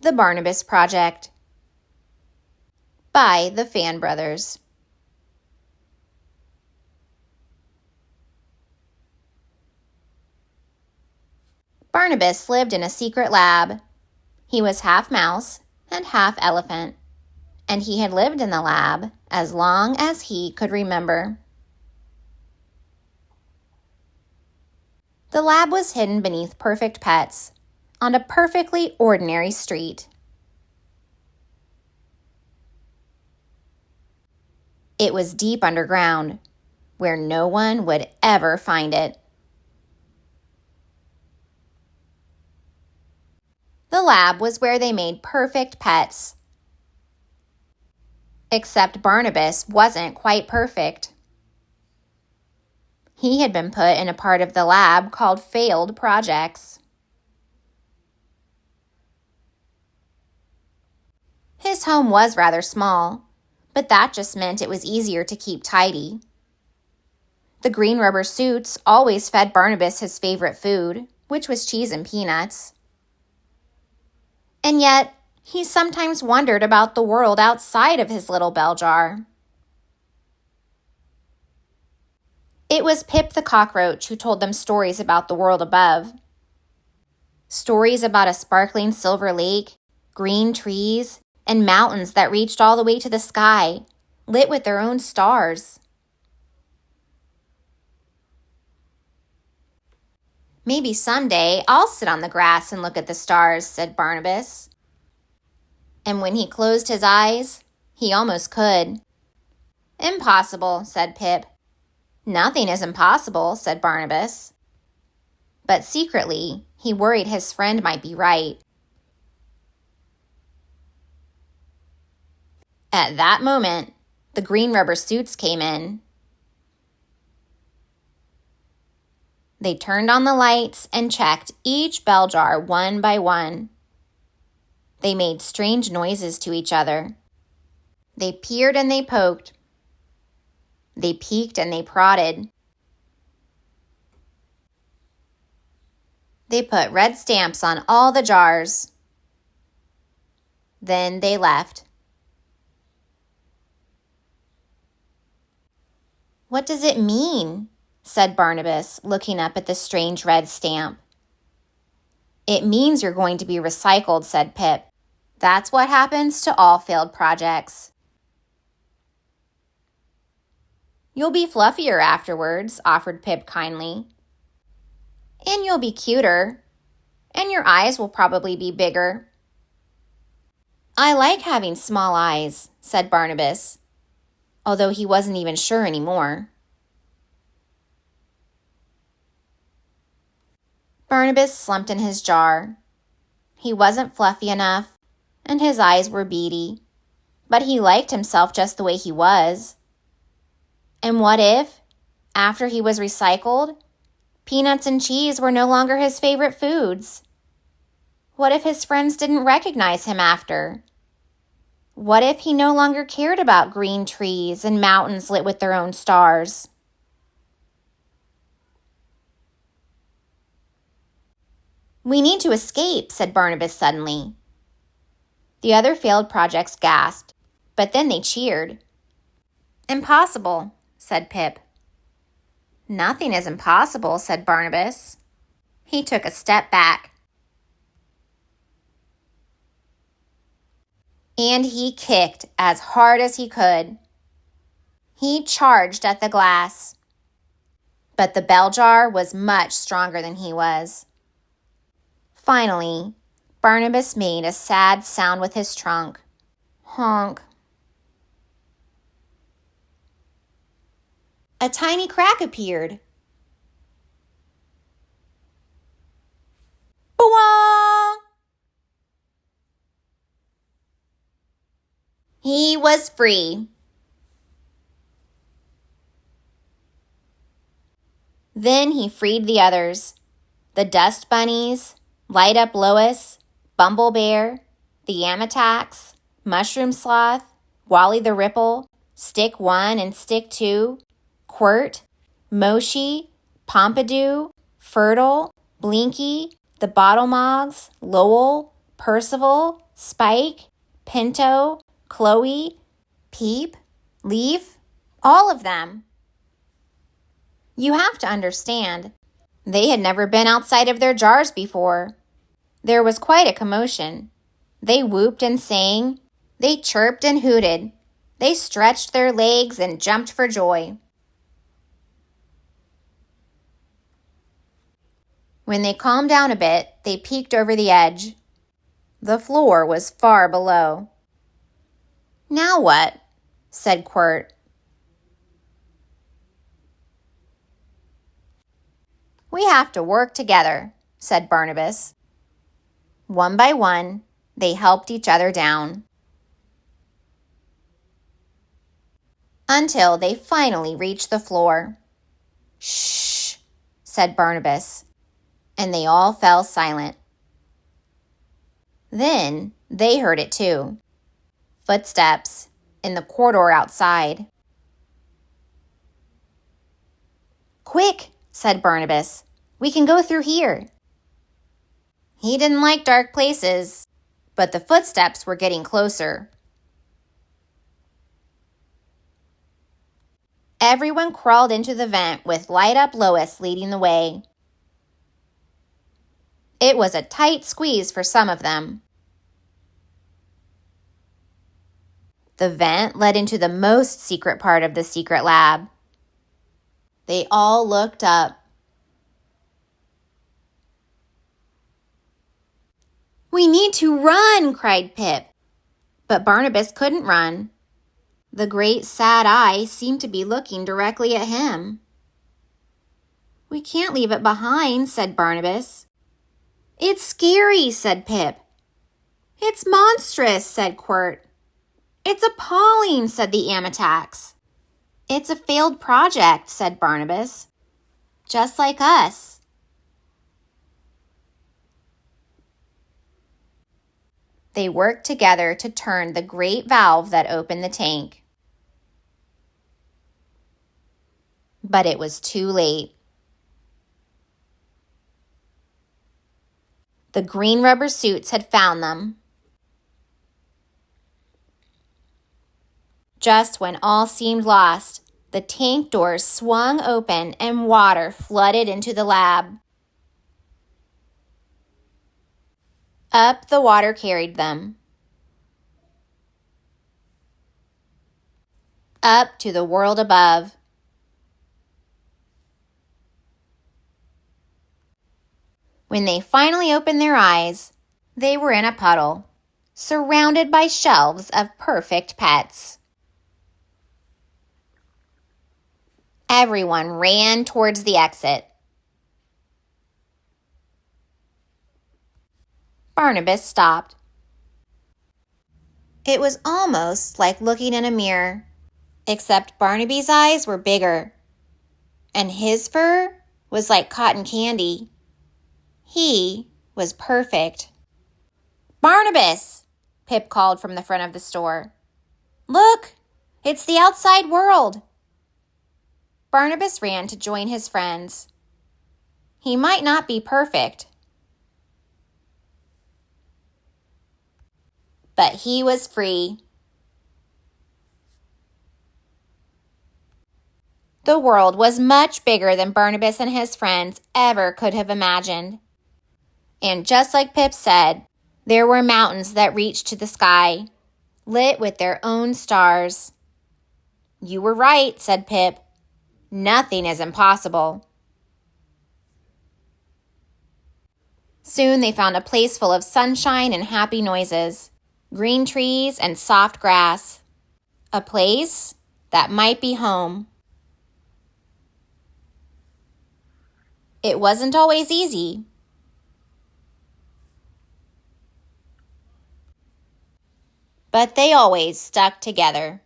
The Barnabus Project by the Fan brothers. Barnabus lived in a secret lab. He was half mouse and half elephant, and he had lived in the lab as long as he could remember. The lab was hidden beneath perfect pets on a perfectly ordinary street. It was deep underground, where no one would ever find it. The lab was where they made perfect pets. Except Barnabus wasn't quite perfect. He had been put in a part of the lab called failed projects. His home was rather small, but that just meant it was easier to keep tidy. The green rubber suits always fed Barnabus his favorite food, which was cheese and peanuts. And yet, he sometimes wondered about the world outside of his little bell jar. It was Pip the cockroach who told them stories about the world above. Stories about a sparkling silver lake, green trees, and mountains that reached all the way to the sky, lit with their own stars. "Maybe someday I'll sit on the grass and look at the stars," said Barnabus. And when he closed his eyes, he almost could. "Impossible," said Pip. "Nothing is impossible," said Barnabus. But secretly, he worried his friend might be right. At that moment, the green rubber suits came in. They turned on the lights and checked each bell jar one by one. They made strange noises to each other. They peered and they poked. They peeked and they prodded. They put red stamps on all the jars. Then they left. "What does it mean?" said Barnabus, looking up at the strange red stamp. "It means you're going to be recycled," said Pip. "That's what happens to all failed projects." "You'll be fluffier afterwards," offered Pip kindly. "And you'll be cuter. And your eyes will probably be bigger." "I like having small eyes," said Barnabus, although he wasn't even sure anymore. Barnabus slumped in his jar. He wasn't fluffy enough, and his eyes were beady, but he liked himself just the way he was. And what if, after he was recycled, peanuts and cheese were no longer his favorite foods? What if his friends didn't recognize him after? What if he no longer cared about green trees and mountains lit with their own stars? "We need to escape," said Barnabus suddenly. The other failed projects gasped, but then they cheered. "Impossible," said Pip. "Nothing is impossible," said Barnabus. He took a step back. And he kicked as hard as he could. He charged at the glass. But the bell jar was much stronger than he was. Finally, Barnabus made a sad sound with his trunk. Honk. A tiny crack appeared. Bwah! He was free. Then he freed the others, the dust bunnies, Light Up Lois, Bumble Bear, the Yamatax, Mushroom Sloth, Wally the Ripple, Stick 1 and Stick 2, Quirt, Moshi, Pompidou, Fertile, Blinky, the Bottle Mogs, Lowell, Percival, Spike, Pinto, Chloe, Peep, Leaf, all of them. You have to understand, they had never been outside of their jars before. There was quite a commotion. They whooped and sang. They chirped and hooted. They stretched their legs and jumped for joy. When they calmed down a bit, they peeked over the edge. The floor was far below. "Now what?" said Quirt. "We have to work together," said Barnabus. One by one, they helped each other down, until they finally reached the floor. "Shh," said Barnabus, and they all fell silent. Then they heard it too. Footsteps in the corridor outside. "Quick," said Barnabus. "We can go through here." He didn't like dark places, but the footsteps were getting closer. Everyone crawled into the vent with Light-Up Lois leading the way. It was a tight squeeze for some of them. The vent led into the most secret part of the secret lab. They all looked up. "We need to run," cried Pip. But Barnabus couldn't run. The great sad eye seemed to be looking directly at him. "We can't leave it behind," said Barnabus. "It's scary," said Pip. "It's monstrous," said Quirt. "It's appalling," said the Amatax. "It's a failed project," said Barnabus. "Just like us." They worked together to turn the great valve that opened the tank. But it was too late. The green rubber suits had found them. Just when all seemed lost, the tank doors swung open and water flooded into the lab. Up the water carried them. Up to the world above. When they finally opened their eyes, they were in a puddle, surrounded by shelves of perfect pets. Everyone ran towards the exit. Barnabus stopped. It was almost like looking in a mirror, except Barnaby's eyes were bigger, and his fur was like cotton candy. He was perfect. "Barnabus!" Pip called from the front of the store. "Look! It's the outside world!" Barnabus ran to join his friends. He might not be perfect, but he was free. The world was much bigger than Barnabus and his friends ever could have imagined. And just like Pip said, there were mountains that reached to the sky, lit with their own stars. "You were right," said Pip. "Nothing is impossible." Soon they found a place full of sunshine and happy noises, green trees and soft grass. A place that might be home. It wasn't always easy. But they always stuck together.